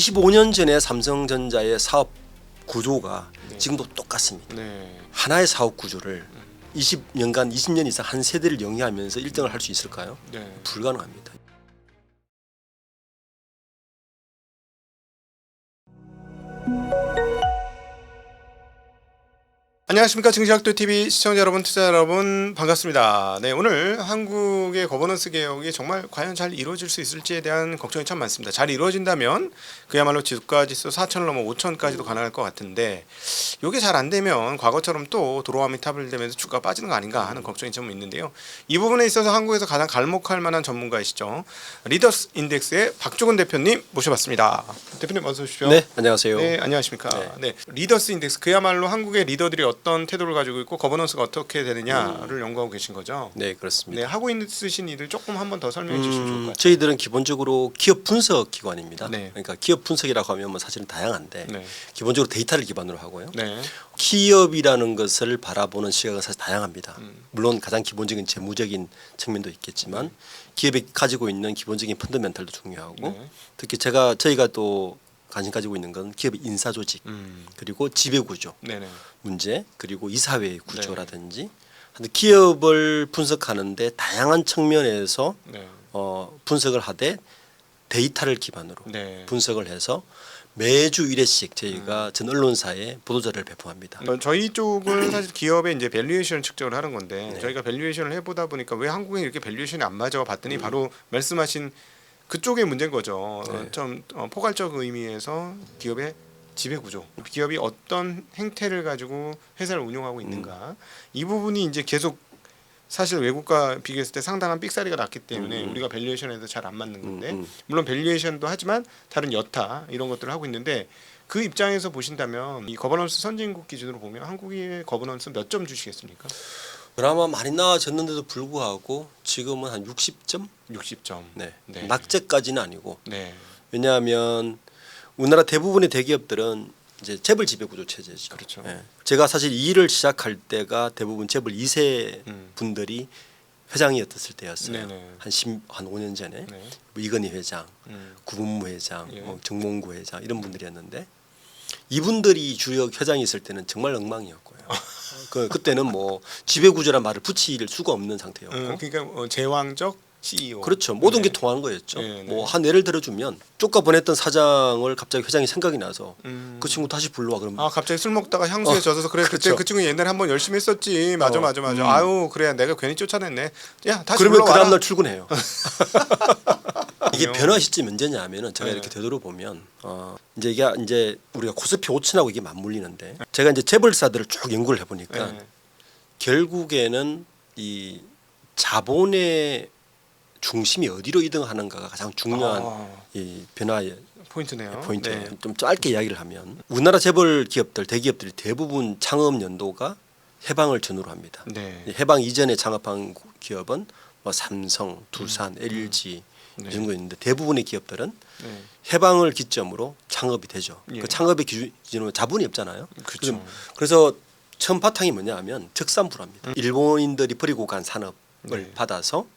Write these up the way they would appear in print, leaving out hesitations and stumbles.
25년 전에 삼성전자의 사업 구조가 네. 지금도 똑같습니다. 네. 하나의 사업 구조를 20년간 20년 이상 한 세대를 영위하면서 1등을 할 수 있을까요? 네. 불가능합니다. 안녕하십니까, 증시학도TV 시청자 여러분, 투자자 여러분, 반갑습니다. 네, 오늘 한국의 거버넌스 개혁이 정말 과연 잘 이루어질 수 있을지에 대한 걱정이 참 많습니다. 잘 이루어진다면 그야말로 주가지수 4,000을 넘어 5,000까지도 가능할 것 같은데, 이게 잘 안 되면 과거처럼 또 도로아미 탑을 되면서 주가가 빠지는 거 아닌가 하는 걱정이 좀 있는데요. 이 부분에 있어서 한국에서 가장 갈목할 만한 전문가이시죠. 리더스 인덱스의 박종훈 대표님 모셔봤습니다. 대표님 어서 오십시오. 네, 안녕하세요. 네, 안녕하십니까. 네. 리더스 인덱스, 그야말로 한국의 리더들이 어떤 태도를 가지고 있고 거버넌스가 어떻게 되느냐를 연구하고 계신 거죠. 네, 그렇습니다. 네, 하고 있으신 일을 조금 한번 더 설명해 주시면 좋을 것 같아요. 저희들은 기본적으로 기업 분석 기관입니다. 네. 그러니까 기업 분석이라고 하면 뭐 사실은 다양한데 네. 기본적으로 데이터를 기반으로 하고요. 네. 기업이라는 것을 바라보는 시각은 사실 다양합니다. 물론 가장 기본적인 재무적인 측면도 있겠지만 기업이 가지고 있는 기본적인 펀더멘털도 중요하고 네. 특히 저희가 또 관심 가지고 있는 건 기업의 인사 조직 그리고 지배 구조 네네. 문제 그리고 이사회의 구조라든지 기업을 분석하는데 다양한 측면에서 네. 분석을 하되 데이터를 기반으로 네. 분석을 해서 매주 1회씩 저희가 전 언론사에 보도자료를 배포합니다. 저희 쪽은 사실 기업의 이제 밸류에이션 측정을 하는 건데 네. 저희가 밸류에이션을 해보다 보니까 왜 한국에 이렇게 밸류에이션이 안 맞아 봤더니 바로 말씀하신 그쪽의 문제인 거죠. 네. 좀 포괄적 의미에서 기업의 지배 구조, 기업이 어떤 행태를 가지고 회사를 운영하고 있는가, 이 부분이 이제 계속 사실 외국과 비교했을 때 상당한 삑사리가 났기 때문에 우리가 밸류에이션에도 잘 안 맞는 건데 물론 밸류에이션도 하지만 다른 여타 이런 것들을 하고 있는데 그 입장에서 보신다면 이 거버넌스 선진국 기준으로 보면 한국의 거버넌스 몇 점 주시겠습니까? 그나마 많이 나아졌는데도 불구하고 지금은 한 60점? 60점. 네. 네. 낙제까지는 아니고 네. 왜냐하면 우리나라 대부분의 대기업들은 이제 재벌 지배 구조 체제죠. 그렇죠. 네. 제가 사실 이 일을 시작할 때가 대부분 재벌 2세 분들이 회장이었을 때였어요. 네네. 한 5년 전에 네. 뭐 이건희 회장, 음. 구본무 회장, 예. 정몽구 회장 이런 분들이었는데 이분들이 주요 회장이 있을 때는 정말 엉망이었고요. 그때는 뭐 지배 구조란 말을 붙일 수가 없는 상태였고. 그러니까 제왕적 CEO. 그렇죠. 모든 네. 게 통한 거였죠. 네, 네. 뭐 한 예를 들어주면 쫓겨 보냈던 사장을 갑자기 회장이 생각이 나서 그 친구 다시 불러와 그러면 아 갑자기 술 먹다가 향수에 젖어서 그래 그렇죠. 그때 그 친구 옛날에 한번 열심히 했었지. 맞아. 아유 그래 내가 괜히 쫓아냈네. 야 다시 그러면 그 불러와라. 다음날 출근해요. 이게 그래요? 변화 시점이 언제냐면은 제가 네. 이렇게 되돌아보면 이제 우리가 코스피 5천하고 이게 맞물리는데 제가 이제 재벌사들을 쭉 연구를 해보니까 네. 결국에는 이 자본의 중심이 어디로 이동하는가가 가장 중요한 이 변화의 포인트네요. 포인트예요. 네. 좀 짧게 이야기를 하면 우리나라 재벌 기업들 대기업들이 대부분 창업 연도가 해방을 전후로 합니다. 네. 해방 이전에 창업한 기업은 뭐 삼성, 두산, LG 네. 이 정도 있는데 대부분의 기업들은 네. 해방을 기점으로 창업이 되죠. 예. 그 창업의 기준으로 자본이 없잖아요. 그렇죠. 그래서 처음 바탕이 뭐냐하면 특산불화입니다. 일본인들이 버리고 간 산업을 네. 받아서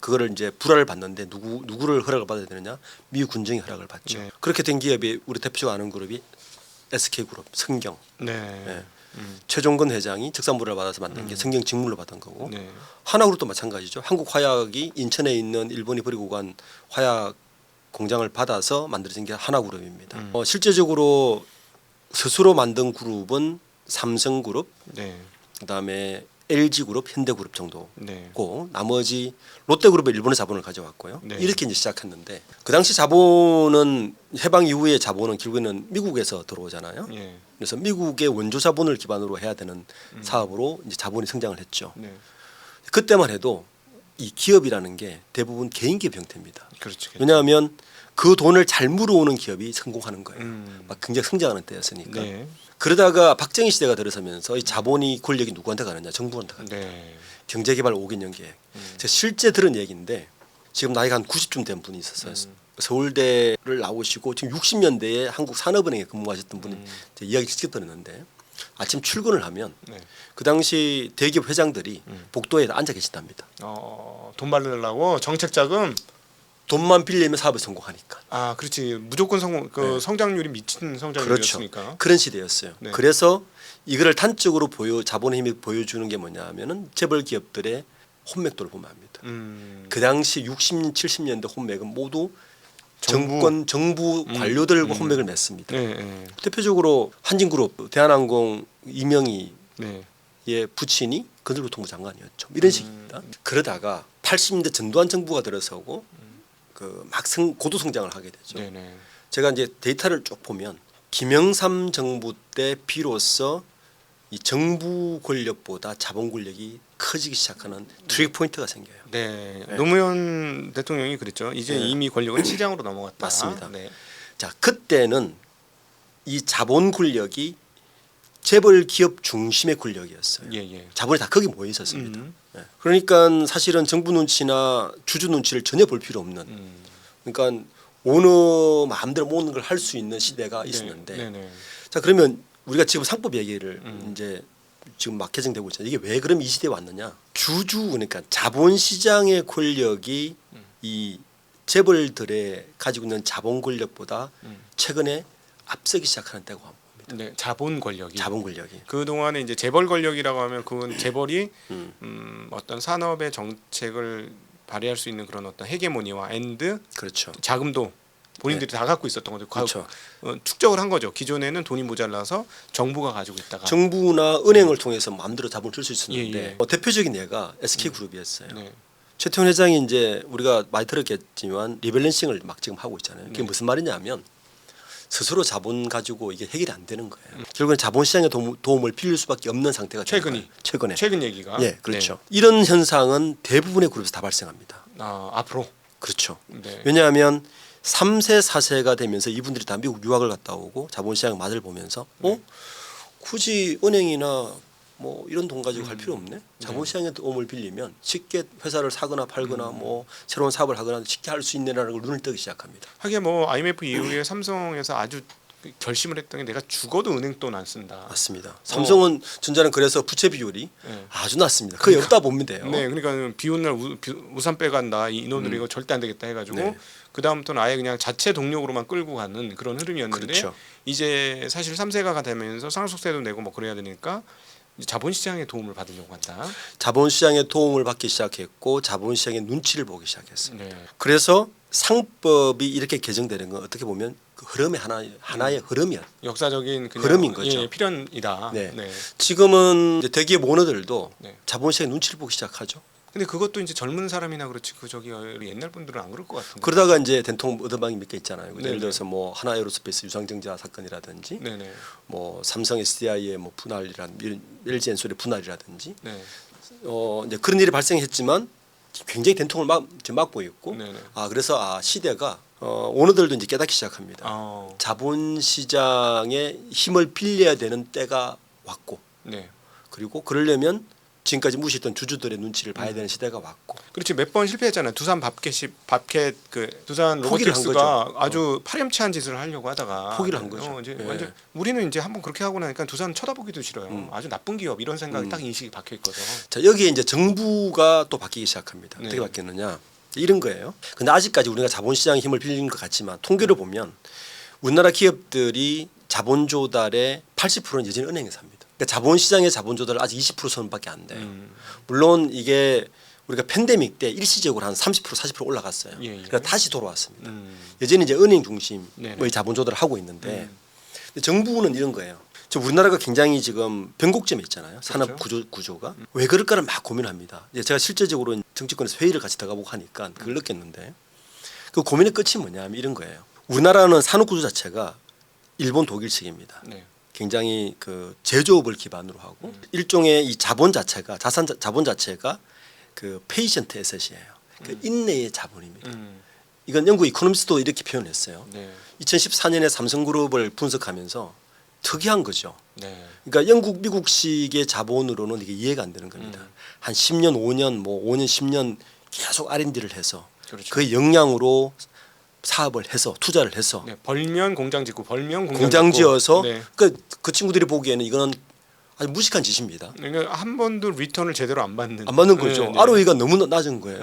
그거를 이제 불화를 받는데 누구를 허락을 받아야 되느냐? 미국 군정이 허락을 받죠. 네. 그렇게 된 기업이 우리 대표적으로 아는 그룹이 SK그룹, 성경. 네. 네. 최종근 회장이 특산물을 받아서 만든 게 성경 직물로 받은 거고 네. 하나그룹도 마찬가지죠. 한국화약이 인천에 있는 일본이 버리고 간 화약 공장을 받아서 만들어진 게 하나그룹입니다. 실제적으로 스스로 만든 그룹은 삼성그룹, 네. 그다음에 LG그룹, 현대그룹 정도고 네. 나머지 롯데그룹은 일본의 자본을 가져왔고요. 네. 이렇게 이제 시작했는데 그 당시 자본은 해방 이후의 자본은 결국에는 미국에서 들어오잖아요. 예. 그래서 미국의 원조 자본을 기반으로 해야 되는 사업으로 이제 자본이 성장을 했죠. 네. 그때만 해도 이 기업이라는 게 대부분 개인 기업 형태입니다. 그렇죠. 왜냐하면 그 돈을 잘 물어오는 기업이 성공하는 거예요. 음. 막 굉장히 성장하는 때였으니까. 네. 그러다가 박정희 시대가 들어서면서 이 자본이 권력이 누구한테 가느냐? 정부한테 가느냐? 네. 경제개발 5개년 계획. 제가 실제 들은 얘기인데 지금 나이가 한 90쯤 된 분이 있었어요. 서울대를 나오시고 지금 60년대에 한국 산업은행에 근무하셨던 분이 이제 이야기를 직접 들었는데 아침 출근을 하면 네. 그 당시 대기업 회장들이 복도에 앉아 계신답니다. 돈 받으려고 정책 자금. 돈만 빌리면 사업에 성공하니까. 아, 그렇지. 무조건 성공 네. 성장률이 미친 성장률이었으니까. 그렇죠. 그런 시대였어요. 네. 그래서 이거를 단적으로 자본의 힘이 보여주는 게 뭐냐면은 재벌 기업들의 혼맥도를 보면 압니다. 그 당시 60, 70년대 혼맥은 모두 정부 관료들과 혼맥을 맺습니다. 네, 네. 대표적으로 한진그룹, 대한항공 이명희의 네. 부친이 건설교통부 장관이었죠. 이런 식입니다. 그러다가 80년대 전두환 정부가 들어서고 그 막 고도 성장을 하게 되죠. 네, 네. 제가 이제 데이터를 쭉 보면 김영삼 정부 때 비로소 이 정부 권력보다 자본 권력이 커지기 시작하는 트릭 포인트가 생겨요. 네. 네. 노무현 대통령이 그랬죠. 이제 네. 이미 권력은 시장으로 넘어갔다. 맞습니다. 네. 자, 그때는 이 자본 권력이 재벌 기업 중심의 권력이었어요. 예, 예. 자본이 다 거기 모여 있었습니다. 음. 네. 그러니까 사실은 정부 눈치나 주주 눈치를 전혀 볼 필요 없는. 그러니까 어느 마음대로 모든 걸 할 수 있는 시대가 있었는데. 네, 네. 자, 그러면 우리가 지금 상법 얘기를 음. 이제 지금 막 개정되고 있잖아요. 이게 왜 그럼 이 시대에 왔느냐? 그러니까 자본 시장의 권력이 이 재벌들의 가지고 있는 자본 권력보다 최근에 앞서기 시작하는 때가 봅니다. 네, 자본 권력이. 자본 권력이. 그 동안에 이제 재벌 권력이라고 하면 그건 재벌이 음. 어떤 산업의 정책을 발휘할 수 있는 그런 어떤 헤게모니와 앤드 그렇죠. 자금도 본인들이 다 갖고 있었던 거죠. 그렇죠. 축적을 한 거죠. 기존에는 돈이 모자라서 정부가 가지고 있다가. 정부나 은행을 통해서 마음대로 자본을 줄 수 있었는데 예, 예. 대표적인 예가 SK그룹이었어요. 네. 최태원 회장이 이제 우리가 많이 들었겠지만 리밸런싱을 막 지금 하고 있잖아요. 그게 네. 무슨 말이냐면 스스로 자본 가지고 이게 해결이 안 되는 거예요. 결국은 자본시장의 도움을 빌릴 수밖에 없는 상태가 되는 거예요. 최근에. 최근 얘기가. 예, 그렇죠. 이런 현상은 대부분의 그룹에서 다 발생합니다. 앞으로. 그렇죠. 네. 왜냐하면 3세, 4세가 되면서 이분들이 다 미국 유학을 갔다 오고 자본시장의 맛을 보면서 굳이 은행이나 뭐 이런 돈 가지고 갈 필요 없네. 자본시장의 도움을 빌리면 쉽게 회사를 사거나 팔거나 뭐 새로운 사업을 하거나 쉽게 할 수 있네라는 걸 눈을 뜨기 시작합니다. 하긴 뭐 IMF 이후에 삼성에서 아주 결심을 했던 게 내가 죽어도 은행 돈 안 쓴다. 맞습니다. 삼성은 전자는 그래서 부채 비율이 네. 아주 낮습니다. 거의 없다 보면 돼요. 네, 그러니까 비 오는 날 우산 빼간다. 인원들이 이거 절대 안 되겠다 해가지고 네. 그 다음부터는 아예 그냥 자체 동력으로만 끌고 가는 그런 흐름이었는데 그렇죠. 이제 사실 3세가 되면서 상속세도 내고 뭐 그래야 되니까 이제 자본시장의 도움을 받으려고 한다. 자본시장의 도움을 받기 시작했고 자본시장의 눈치를 보기 시작했습니다. 네. 그래서 상법이 이렇게 개정되는 건 어떻게 보면 그 흐름의 하나의 흐름이야. 역사적인 그냥 흐름인 거죠. 예, 필연이다. 네. 네. 지금은 이제 대기업 오너들도 네. 자본시장의 눈치를 보기 시작하죠. 근데 그것도 이제 젊은 사람이나 그렇지 그 저기 옛날 분들은 안 그럴 것 같은데. 그러다가 이제 den통 얻어방이 몇 개 있잖아요. 네네. 예를 들어서 뭐 하나에어로스페이스 유상증자 사건이라든지 네네. 뭐 삼성 SDI의 뭐 분할이란 LG 엔솔의 분할이라든지 네. 이제 그런 일이 발생했지만 굉장히 den통을 막고 있고 네네. 그래서 시대가 오너들도 이제 깨닫기 시작합니다. 자본시장의 힘을 빌려야 되는 때가 왔고 네. 그리고 그러려면 지금까지 무시했던 주주들의 눈치를 봐야 되는 시대가 왔고 그렇지 몇 번 실패했잖아요. 두산 밥캣 그 두산 포기를 한 로보틱스가 거죠. 아주 파렴치한 짓을 하려고 하다가 포기를 한 거죠. 이제 예. 완전 우리는 이제 한번 그렇게 하고 나니까 두산 쳐다보기도 싫어요. 아주 나쁜 기업 이런 생각이 딱 인식이 박혀 있거든. 자 여기에 이제 정부가 또 바뀌기 시작합니다. 네. 어떻게 바뀌었느냐 이런 거예요. 근데 아직까지 우리가 자본시장의 힘을 빌리는 것 같지만 통계를 보면 우리나라 기업들이 자본 조달의 80%는 여전히 은행에서 합니다. 그러니까 자본시장의 자본 조달은 아직 20% 선밖에 안 돼요. 물론 이게 우리가 팬데믹 때 일시적으로 한 30% 40% 올라갔어요. 예, 예. 그러니까 다시 돌아왔습니다. 음. 여전히 이제 은행 중심의 네네. 자본 조달을 하고 있는데 근데 정부는 이런 거예요. 지금 우리나라가 굉장히 지금 변곡점에 있잖아요. 산업 구조가 왜 그럴까를 막 고민합니다. 이제 제가 실제적으로 정치권에서 회의를 같이 들어가고 하니까 그걸 느꼈는데 그 고민의 끝이 뭐냐면 이런 거예요. 우리나라는 산업 구조 자체가 일본 독일식입니다. 네. 굉장히 그 제조업을 기반으로 하고 일종의 이 자본 자체가 자본 자체가 그 페이션트 에셋이에요. 그 인내의 자본입니다. 이건 영국 이코노미스트도 이렇게 표현했어요. 네. 2014년에 삼성그룹을 분석하면서 특이한 거죠. 네. 그러니까 영국 미국식의 자본으로는 이게 이해가 안 되는 겁니다. 한 10년, 5년, 뭐 5년, 10년 계속 R&D를 해서 그렇죠. 그 역량으로 사업을 해서 투자를 해서 네. 벌면 공장 짓고 벌면 공장 지어서 네. 그 친구들이 보기에는 이거는 아주 무식한 짓입니다. 그러니까 한 번도 리턴을 제대로 안 받는. 안 받는 거죠. 네, 네. ROE가 너무 낮은 거예요.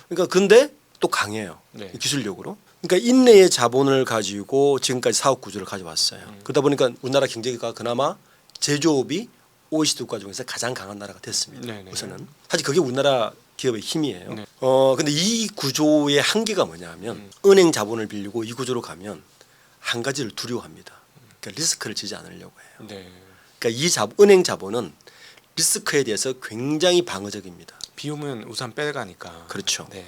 그러니까 근데 또 강해요. 네. 기술력으로. 그러니까 인내의 자본을 가지고 지금까지 사업 구조를 가져왔어요. 그러다 보니까 우리나라 경제가 그나마 제조업이 OECD 국가 중에서 가장 강한 나라가 됐습니다. 네네. 우선은 사실 그게 우리나라 기업의 힘이에요. 네. 근데 이 구조의 한계가 뭐냐면 은행 자본을 빌리고 이 구조로 가면 한 가지를 두려워합니다. 그러니까 리스크를 지지 않으려고 해요. 네. 그러니까 은행 자본은 리스크에 대해서 굉장히 방어적입니다. 비오면 우산 빼가니까. 그렇죠. 네.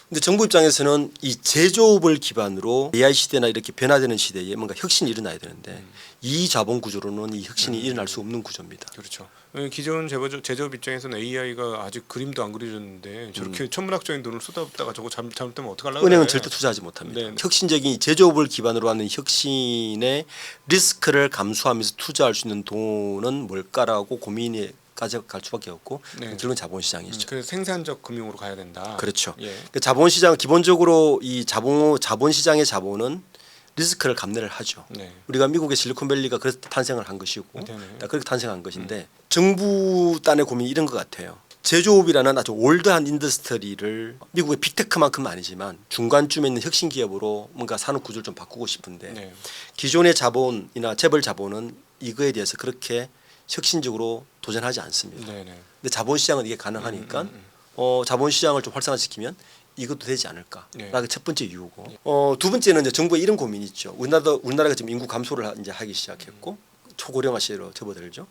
근데 정부 입장에서는 이 제조업을 기반으로 AI 시대나 이렇게 변화되는 시대에 뭔가 혁신이 일어나야 되는데 이 자본 구조로는 이 혁신이 일어날 수 없는 구조입니다. 그렇죠. 기존 제조업 입장에서는 AI가 아직 그림도 안 그려졌는데 저렇게 천문학적인 돈을 쏟아붓다가 저거 잘못되면 어떡하려고 은행은 그래. 절대 투자하지 못합니다. 네. 혁신적인 제조업을 기반으로 하는 혁신의 리스크를 감수하면서 투자할 수 있는 돈은 뭘까라고 고민이 가져갈 수밖에 없고 네. 결국은 자본시장이죠. 그래서 생산적 금융으로 가야 된다. 그렇죠. 예. 그 자본시장 기본적으로 이 자본시장의 자본은 리스크를 감내를 하죠. 네. 우리가 미국의 실리콘밸리가 그래서 탄생을 한 것이고 네네. 그렇게 탄생한 것인데 정부 단의 고민이 이런 것 같아요. 제조업이라는 아주 올드한 인더스트리를 미국의 빅테크만큼은 아니지만 중간쯤에 있는 혁신 기업으로 뭔가 산업 구조를 좀 바꾸고 싶은데 네. 기존의 자본이나 재벌 자본은 이거에 대해서 그렇게 혁신적으로 도전하지 않습니다. 네네. 근데 자본시장은 이게 가능하니까 자본시장을 좀 활성화시키면 이것도 되지 않을까. 네. 라는 첫 번째 이유고. 두 번째는 이제 정부의 이런 고민이 있죠. 우리나라가 지금 인구 감소를 이제 하기 시작했고 초고령화 시대로 접어들죠.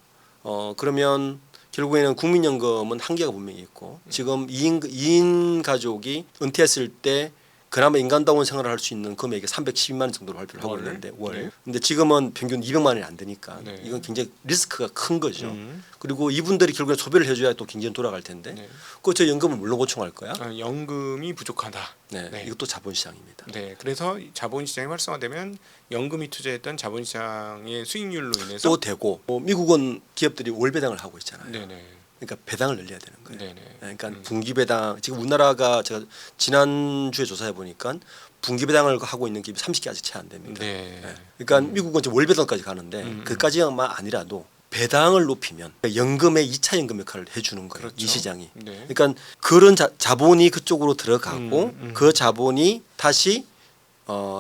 그러면 결국에는 국민연금은 한계가 분명히 있고 지금 2인 가족이 은퇴했을 때 그나마 인간다운 생활을 할 수 있는 금액이 312만 원 정도로 발표를 하고 월. 있는데 월. 네. 근데 지금은 평균 200만 원이 안 되니까 네. 이건 굉장히 리스크가 큰 거죠. 그리고 이분들이 결국에 소비를 해줘야 또 경제는 돌아갈 텐데 네. 그저 연금을 물로 보충할 거야. 연금이 부족하다. 네, 네. 이것도 자본시장입니다. 네, 그래서 자본시장이 활성화되면 연금이 투자했던 자본시장의 수익률로 인해서 또 되고 미국은 기업들이 월 배당을 하고 있잖아요. 네네. 그러니까 배당을 늘려야 되는 거예요. 네네. 그러니까 분기 배당 지금 우리나라가 제가 지난 주에 조사해 보니까 분기 배당을 하고 있는 기업이 30개 아직 채 안 됩니다. 네. 네. 그러니까 미국은 이제 월 배당까지 가는데 그까지만 아니라도 배당을 높이면 연금의 2차 연금 역할을 해주는 거예요. 그렇죠. 이 시장이. 네. 그러니까 그런 자본이 그쪽으로 들어가고 그 자본이 다시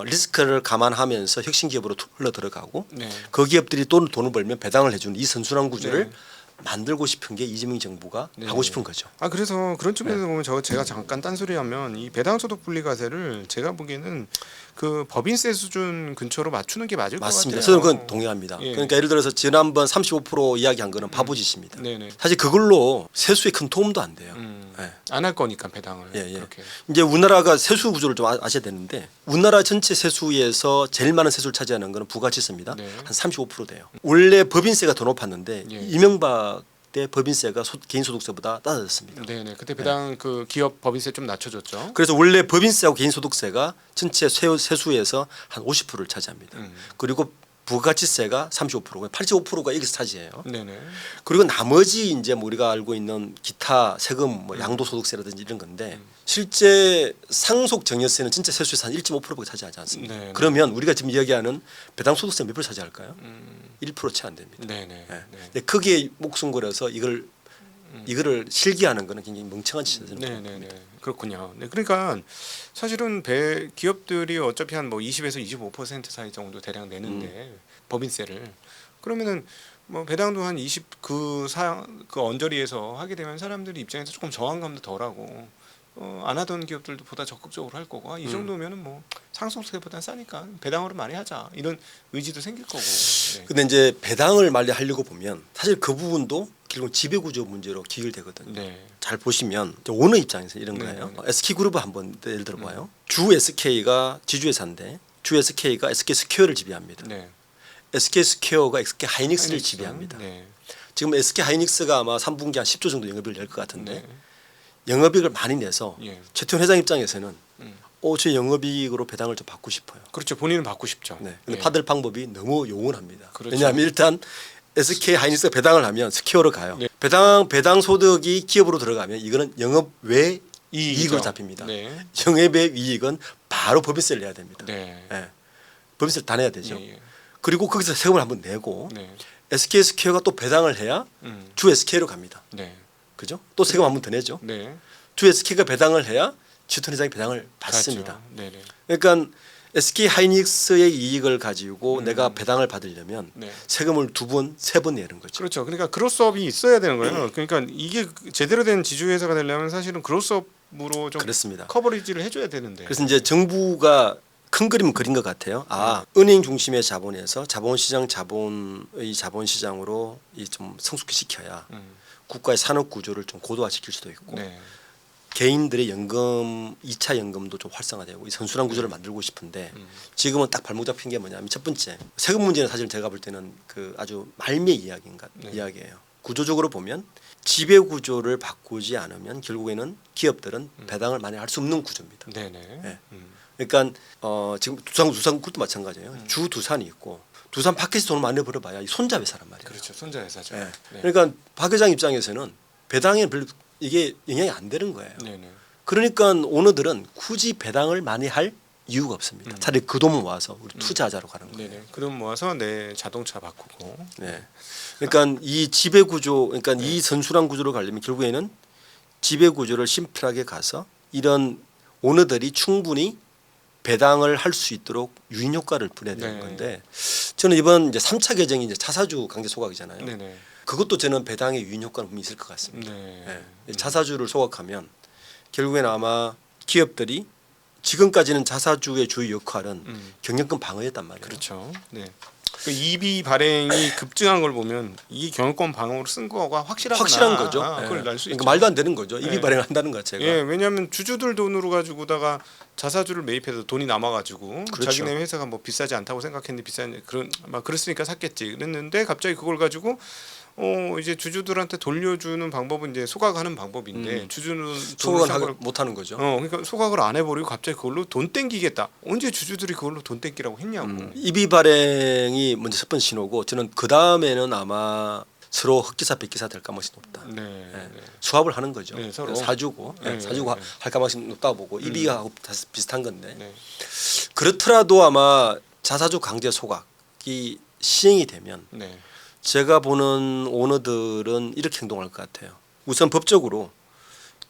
리스크를 감안하면서 혁신 기업으로 흘러 들어가고 네. 그 기업들이 돈을 벌면 배당을 해주는 이 선순환 구조를 네. 만들고 싶은 게 이재명 정부가 네. 하고 싶은 거죠. 그래서 그런 측면에서 보면 제가 잠깐 딴소리하면 이 배당소득 분리과세를 제가 보기에는 그 법인세 수준 근처로 맞추는 게 맞을 맞습니다. 것 저는 같아요. 그건 동의합니다. 예. 그러니까 예를 들어서 지난번 35% 이야기한 거는 바보짓입니다. 네네. 사실 그걸로 세수에 큰 도움도 안 돼요. 예. 안 할 거니까 배당을 예, 예. 그렇게. 이제 우리나라가 세수 구조를 좀 아셔야 되는데 우리나라 전체 세수에서 제일 많은 세수를 차지하는 거는 부가치세입니다. 네. 한 35% 돼요. 원래 법인세가 더 높았는데 예. 이명박 때 법인세가 개인소득세보다 낮아졌습니다. 네네. 그때 배당 그 기업 법인세 좀 낮춰줬죠. 그래서 원래 법인세하고 개인소득세가 전체 세수에서 한 50%를 차지합니다. 그리고 부가치세가 35%고 85%가 여기서 차지해요. 네네. 그리고 나머지 이제 뭐 우리가 알고 있는 기타 세금, 뭐 양도소득세라든지 이런 건데 실제 상속 증여세는 진짜 세수에서 한 1.5%밖에 차지하지 않습니다. 네, 그러면 우리가 지금 이야기하는 배당소득세 몇 프로 차지할까요? 1% 채 안 됩니다. 네네. 예. 네. 근데 크게 목숨 걸어서 이거를 실기하는 거는 굉장히 멍청한 짓이죠. 네네네. 그렇군요. 네, 그러니까 사실은 기업들이 어차피 한 뭐 20에서 25% 사이 정도 대략 내는데 법인세를 그러면은 뭐 배당도 한 20그 언저리에서 하게 되면 사람들이 입장에서 조금 저항감도 덜하고 안 하던 기업들도 보다 적극적으로 할 거고 이 정도면은 뭐 상속세보다 싸니까 배당으로 많이 하자 이런 의지도 생길 거고. 네. 근데 이제 배당을 많이 하려고 보면 사실 그 부분도 결국 지배구조 문제로 귀결되거든요. 네. 잘 보시면 오너 입장에서 이런 네, 거예요. 네, 네. SK그룹 한번 예를 들어봐요. 주 SK가 지주회사인데 주 SK가 SK 스퀘어를 지배합니다. 네. SK 스퀘어가 SK 하이닉스를 지배합니다. 네. 지금 SK 하이닉스가 아마 3분기 한 10조 정도 영업이익을 낼 것 같은데 네. 영업이익을 많이 내서 예. 최태원 회장 입장에서는 저 영업이익으로 배당을 좀 받고 싶어요. 그렇죠. 본인은 받고 싶죠. 네. 근데 예. 받을 방법이 너무 요원합니다. 그렇죠. 왜냐하면 일단 SK 하이닉스가 배당을 하면 스퀘어로 가요. 네. 배당 소득이 기업으로 들어가면 이거는 영업 외 이익이죠. 이익으로 잡힙니다. 네. 영업 외 이익은 바로 법인세를 내야 됩니다. 네. 예. 법인세를 다 내야 되죠. 예, 예. 그리고 거기서 세금을 한번 내고 네. SK 스퀘어가 또 배당을 해야 주 SK로 갑니다. 네. 그죠? 또 세금 한번 더 내죠. 네. 주 SK가 배당을 해야 쥐톤 회장이 배당을 받습니다. 그렇죠. 네네. 그러니까 SK 하이닉스의 이익을 가지고 내가 배당을 받으려면 네. 세금을 2번, 3번 내는 거죠. 그렇죠. 그러니까 그로스업이 있어야 되는 거예요. 그러니까 이게 제대로 된 지주회사가 되려면 사실은 그로스업으로 좀 그렇습니다. 커버리지를 해줘야 되는데. 그래서 이제 정부가 큰 그림 그린 것 같아요. 은행 중심의 자본에서 자본시장 자본의 자본시장으로 이 좀 성숙시켜야 국가의 산업 구조를 좀 고도화시킬 수도 있고 네. 개인들의 연금 2차 연금도 좀 활성화되고 이 선순환 구조를 만들고 싶은데 지금은 딱 발목 잡힌 게 뭐냐면 첫 번째 세금 문제는 사실 제가 볼 때는 그 아주 말미의 이야기예요. 구조적으로 보면 지배 구조를 바꾸지 않으면 결국에는 기업들은 배당을 많이 할 수 없는 구조입니다. 네네. 네. 그러니까 지금 두산 그것도 마찬가지예요. 주 두산이 있고 두산 밖에서 돈을 많이 벌어봐야 이 손자 회사란 말이에요. 그렇죠. 손자회사죠. 네. 네. 그러니까 박 회장 입장에서는 배당에 별로 이게 영향이 안 되는 거예요. 네네. 그러니까 오너들은 굳이 배당을 많이 할 이유가 없습니다. 차라리 그 돈 모아서 우리 투자하자로 가는 거예요. 네네. 그럼 모아서 내 자동차 바꾸고. 네. 그러니까 이 지배 구조, 그러니까 이 선순환 구조로 가려면 결국에는 지배 구조를 심플하게 가서 이런 오너들이 충분히 배당을 할 수 있도록 유인 효과를 부려야 되는 네. 건데 저는 이번 이제 3차 개정이 이제 자사주 강제 소각이잖아요. 네네. 그것도 저는 배당의 유인 효과는 분명히 있을 것 같습니다. 네. 예. 자사주를 소각하면 결국에는 아마 기업들이 지금까지는 자사주의 주요 역할은 경영권 방어였단 말이에요. 그렇죠. 네. 그 EB 발행이 급증한 걸 보면 이 경영권 방어로 쓴 거가 확실한 거죠. 그걸 예. 날 수 그러니까 있죠. 말도 안 되는 거죠. 네. 이비 발행을 한다는 것 자체가. 예, 왜냐하면 주주들 돈으로 가지고다가 자사주를 매입해서 돈이 남아가지고 그렇죠. 자기네 회사가 뭐 비싸지 않다고 생각했는데 비싼 그런 막 그랬으니까 샀겠지. 그랬는데 갑자기 그걸 가지고 이제 주주들한테 돌려주는 방법은 이제 소각하는 방법인데 주주는 소각을 못 하는 거죠. 그러니까 소각을 안 해버리고 갑자기 그걸로 돈 땡기겠다. 언제 주주들이 그걸로 돈 땡기라고 했냐고. 이비 발행이 먼저 첫 번째 신호고 저는 그 다음에는 아마 서로 흑기사 백기사 될 가능성이 높다. 네. 예. 네. 수합을 하는 거죠. 네, 서로. 사주고 네, 사주고 네. 할 가능성이 높다고 보고 이비하고 비슷한 건데 네. 그렇더라도 아마 자사주 강제 소각이 시행이 되면 네. 제가 보는 오너들은 이렇게 행동할 것 같아요. 우선 법적으로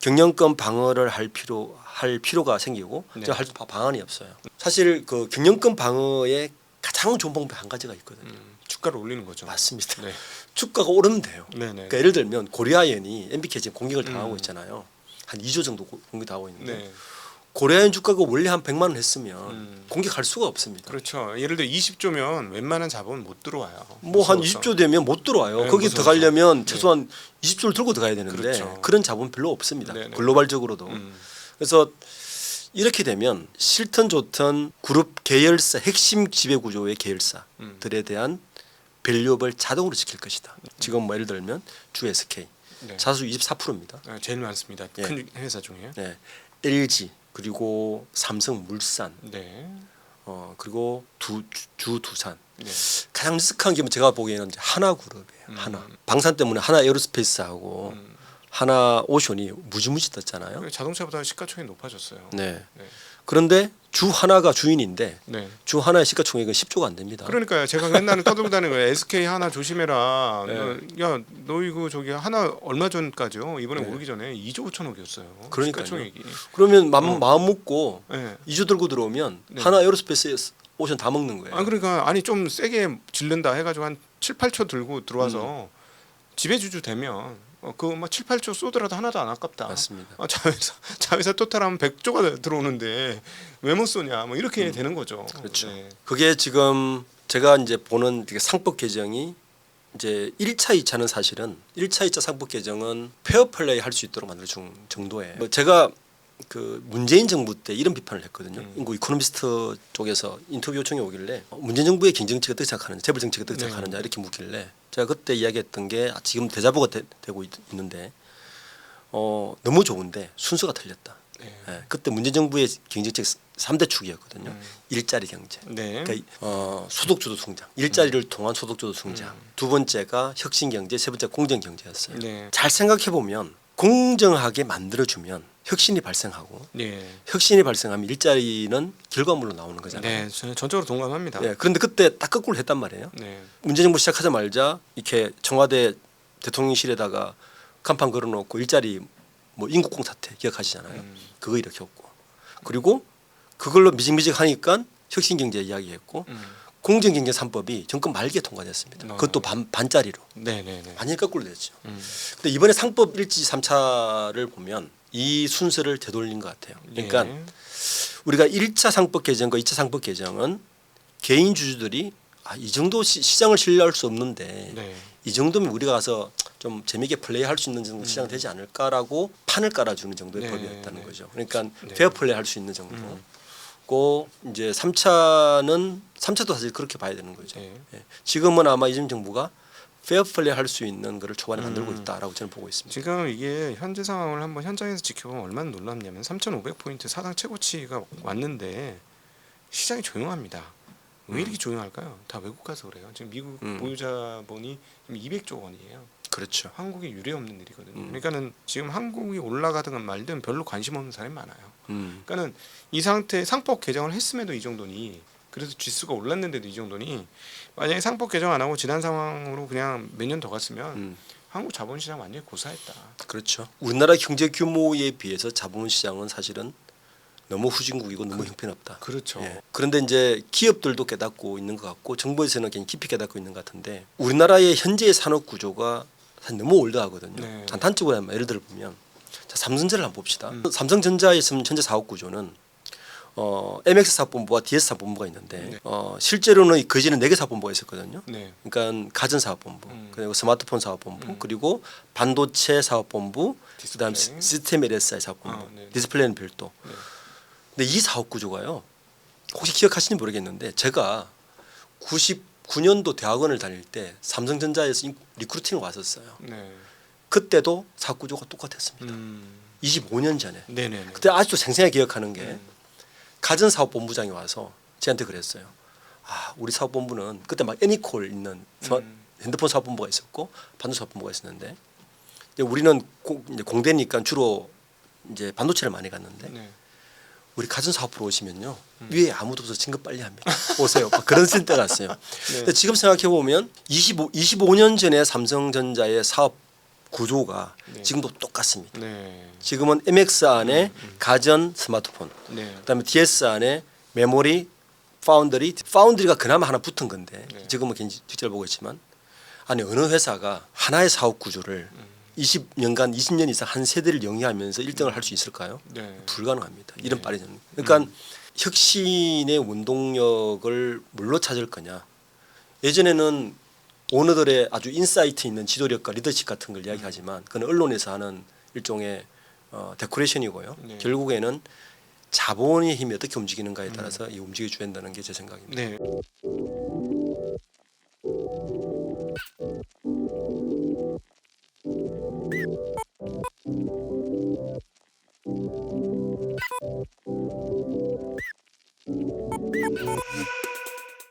경영권 방어를 할 필요가 생기고 네. 제가 할 방안이 없어요. 사실 그 경영권 방어에 가장 좋은 방법이 한 가지가 있거든요. 주가를 올리는 거죠. 맞습니다. 네. 주가가 오르면 돼요. 네네. 그러니까 예를 들면 고려아연이 MBK 지금 공격을 당하고 있잖아요. 한 2조 정도 공격 당하고 있는데 네. 고려아연 주가가 원래 한 100만 원 했으면 공격할 수가 없습니다. 그렇죠. 예를 들어 20조면 웬만한 자본 못 들어와요. 뭐 한 무서워서. 20조 되면 못 들어와요. 네, 거기 무서워서. 들어가려면 최소한 20조를 들고 들어가야 되는데 그렇죠. 그런 자본 별로 없습니다. 네네. 글로벌적으로도. 그래서 이렇게 되면 싫든 좋든 그룹 계열사 핵심 지배 구조의 계열사들에 대한 밸류업을 자동으로 지킬 것이다. 지금 뭐 예를 들면 주 SK 네. 자수 24%입니다. 제일 많습니다. 예. 큰 회사 중에. 네. LG 그리고 삼성물산 네. 그리고 주 두산 네. 가장 리스크한 게 제가 보기에는 이제 하나그룹이에요. 하나 방산 때문에 하나 에어로스페이스하고 하나 오션이 무지무지 떴잖아요. 자동차보다 시가총액이 높아졌어요. 네. 네. 그런데 주 하나가 주인인데 네. 주 하나의 시가총액은 10조가 안 됩니다. 그러니까요. 제가 맨날 떠들고 다니는 거예요. SK 하나 조심해라. 네. 너 이거 저기 하나 얼마 전까지요. 이번에 네. 오르기 전에 2조 5천억이었어요. 그러니까요. 시가총액이. 그러면 마음 먹고 네. 2조 들고 들어오면 네. 하나 에어로스페이스 오션 다 먹는 거예요. 그러니까 좀 세게 질른다 해가지고 한 7, 8초 들고 들어와서 지배주주 되면 그뭐 7, 8조 쏘더라도 하나도 안 아깝다. 맞습니다. 자회사 토탈하면 100조가 들어오는데 왜 못 쏘냐 뭐 이렇게 되는 거죠. 그렇죠. 네. 그게 지금 제가 이제 보는 상법 개정이 이제 1차, 2차는 사실은 1차, 2차 상법 개정은 페어플레이 할 수 있도록 만들 정도예요. 제가 그 문재인 정부 때 이런 비판을 했거든요. 인구 이코노미스트 쪽에서 인터뷰 요청이 오길래 문재인 정부의 경정치가 어떻게 생각하느냐, 재벌 정치가 어떻게 생각하느냐 이렇게 묻길래 제가 그때 이야기했던 게 지금 대자보가 되고 있는데 너무 좋은데 순서가 틀렸다. 네. 예, 그때 문재인 정부의 경제정책 3대 축이었거든요. 일자리 경제, 네. 그러니까 소득주도 성장, 일자리를 통한 소득주도 성장. 두 번째가 혁신 경제, 세 번째 공정 경제였어요. 네. 잘 생각해 보면 공정하게 만들어주면 혁신이 발생하고 네. 혁신이 발생하면 일자리는 결과물로 나오는 거잖아요. 네. 저는 전적으로 동감합니다. 예, 그런데 그때 딱 거꾸로 했단 말이에요. 네. 문재인 정부 시작하자마자 이렇게 청와대 대통령실에다가 간판 걸어놓고 일자리 뭐 인국공 사태 기억하시잖아요. 그거 일으켰고 그리고 그걸로 미직미직하니까 혁신경제 이야기했고 공정경제 3법이 정권 말기에 통과됐습니다. 그것도 반짜리로 네네네. 완전히 거꾸로 됐죠. 근데 이번에 상법 1지 3차를 보면 이 순서를 되돌린 것 같아요. 그러니까 예. 우리가 1차 상법 개정과 2차 상법 개정은 개인 주주들이 이 정도 시장을 신뢰할 수 없는데 네. 이 정도면 우리가 가서 좀 재미있게 플레이할 수 있는 정도 시장 되지 않을까라고 판을 깔아주는 정도의 네, 법이었다는 네. 거죠. 그러니까 네. 페어 플레이할 수 있는 정도. 고 이제 3차도 사실 그렇게 봐야 되는 거죠. 네. 예. 지금은 아마 이재명 정부가 페어 플레이 할 수 있는 거를 초반에 만들고 있다라고 저는 보고 있습니다. 지금 이게 현재 상황을 한번 현장에서 지켜보면 얼마나 놀랍냐면 3,500포인트 사상 최고치가 왔는데 시장이 조용합니다. 왜 이렇게 조용할까요? 다 외국 가서 그래요. 지금 미국 보유자본이 지금 200조 원이에요. 그렇죠. 한국에 유례 없는 일이거든요. 그러니까는 지금 한국이 올라가든 말든 별로 관심 없는 사람이 많아요. 그러니까는 이 상태 상법 개정을 했음에도 이 정도니 그래서 지수가 올랐는데도 이 정도니 만약에 상법 개정 안 하고 지난 상황으로 그냥 몇 년 더 갔으면 한국 자본시장 완전히 고사했다. 그렇죠. 우리나라 경제 규모에 비해서 자본시장은 사실은 너무 후진국이고 너무 형편없다. 그렇죠. 예. 그런데 이제 기업들도 깨닫고 있는 것 같고 정부에서는 그냥 깊이 깨닫고 있는 것 같은데 우리나라의 현재의 산업 구조가 사실 너무 올드하거든요. 네. 단적으로 예를 들어 보면 자, 삼성전자를 한번 봅시다. 삼성전자의 현재 사업 구조는 MX 사업본부와 DS 사업본부가 있는데 네. 실제로는 그전에 4개 사업본부가 있었거든요. 네. 그러니까 가전 사업본부, 그리고 스마트폰 사업본부, 그리고 반도체 사업본부, 그다음 디스플레이. 시스템 LSI 사업본부, 네. 디스플레이는 별도. 네. 근데 이 사업 구조가요. 혹시 기억하시는지 모르겠는데 제가 99년도 대학원을 다닐 때 삼성전자에서 리크루팅을 왔었어요. 네. 그때도 사업 구조가 똑같았습니다. 25년 전에. 네네. 그때 아직도 생생하게 기억하는 게 가전 사업 본부장이 와서 저한테 그랬어요. 우리 사업 본부는 그때 막 애니콜 있는 핸드폰 사업 본부가 있었고 반도체 사업 본부가 있었는데 이제 우리는 이제 공대니까 주로 이제 반도체를 많이 갔는데 네. 우리 가전 사업으로 오시면요 위에 아무도 없어서 진급 빨리 합니다. 오세요. 그런 때가 왔어요. 네. 근데 지금 생각해 보면 25년 전에 삼성전자의 사업 구조가 네. 지금도 똑같습니다. 네. 지금은 MX 안에 가전 스마트폰, 네. 그다음에 DS 안에 메모리, 파운드리가 그나마 하나 붙은 건데 네. 지금은 굉장히 뒷절 보고 있지만 아니 어느 회사가 하나의 사업 구조를 20년간 20년 이상 한 세대를 영위하면서 1등을 할 수 있을까요? 네. 불가능합니다. 이런 빠르잖아요. 그러니까 혁신의 원동력을 뭘로 찾을 거냐? 예전에는 오너들의 아주 인사이트 있는 지도력과 리더십 같은 걸 이야기하지만 그건 언론에서 하는 일종의 데코레이션이고요. 네. 결국에는 자본의 힘이 어떻게 움직이는가에 따라서 이 움직여줘야 된다는 게 제 생각입니다. 네.